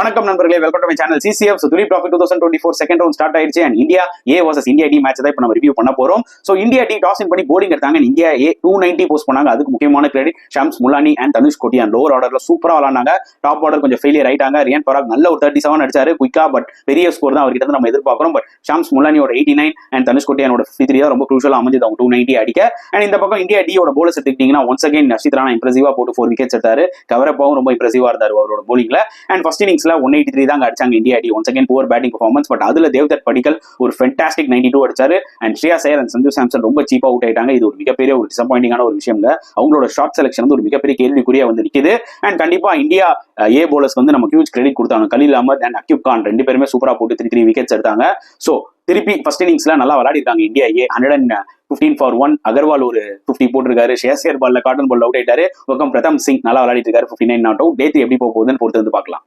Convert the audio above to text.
வணக்கம் நண்பர்களே, welcome to my channel CCF. Duleep trophy 2024 second round start ஆயிடுச்சு. And India A versus India D match தான் இப்போ நம்ம ரிவ்யூ பண்ண போறோம். So India D toss win பண்ணி போலிங் எடுத்தாங்க. இந்தியா ஏ 290 போஸ்ட் பண்ணாங்க. அதுக்கு முக்கியமான credit Shams Mulani and Dhanush Kotian. Lower ஆர்டர்ல சூப்பரா விளாண்டாங்க. டாப் ஆர்டர் கொஞ்சம் ஃபெயிலியர் ஆயிட்டாங்க. ரியான் பராக் நல்ல ஒரு 37 அடிச்சாரு குயிக்கா, பட் பெரிய ஸ்கோர் தான் அவர்கிட்ட நம்ம எதிர்பார்க்கிறோம். பட் ஷம்ஸ் முலானியோட 89 அண்ட் தனுஷ் கோட்டியானோட 53 தான் ரொம்ப குரூஷலா அமைஞ்சது அவங்க 290 அடிக்க. அண்ட் இந்த பக்கம் இந்தியா டியோட போலர்ஸ் எடுத்துக்கிட்டீங்கன்னா ஒன்ஸ் அகைன் நர்ஷித் ராணா இம்ப்ரெசிவா போட்டு 4 விக்கெட்ஸ் எடுத்தாரு. கவரப்பாவும் ரொம்ப இம்ப்ரெசிவா இருந்தார் அவரோட போலிங்ல. அண்ட் ஃபர்ஸ்ட் இன்னிங்ஸ்ல 183 தான் அடிச்சாங்க India D. Once again poor batting performance. But அதுல தேவ்தத் படிக்கல் ஒரு ஃபென்டாஸ்டிக் 92 அடிச்சாரு. அண்ட் ஸ்ரேயா ஐயர் அண்ட் சஞ்சு சாம்சன் ரொம்ப சீப்பா அவுட் ஆயிட்டாங்க. இது ஒரு மிகப்பெரிய ஒரு டிசப்பாயிண்டிங்கான ஒரு விஷயம். அவங்களோட ஷார்ட் செலக்ஷன் வந்து ஒரு மிகப்பெரிய கேள்விக்குறியா வந்து நிக்குது. அண்ட் கண்டிப்பா இந்தியா ஏ போலர்ஸ் வந்து நம்ம ஹியூஜ் கிரெடிட் கொடுத்தாங்க. கலீல் அஹமத் அண்ட் அக்யூப் கான் ரெண்டு பேருமே சூப்பரா போட்டு 3 விக்கெட்ஸ் எடுத்தாங்க. சோ திருப்பி ஃபர்ஸ்ட் இன்னிங்ஸ்ல நல்லா விளையாடி இருக்காங்க இந்தியா ஏ. 115 for 1. அகர்வால் ஒரு 50 போட்டிருக்காரு. ஷேர்சியர் பால்ல காட்டன் பால் அவுட் ஆயிட்டாரு. பக்கம் பிரதம் சிங் நல்லா விளையாடிட்டு இருக்காரு. 59 நாட் அவுட். டே 3 எப்படி போகுதுன்னு பொறுத்து வந்து பார்க்கலாம்.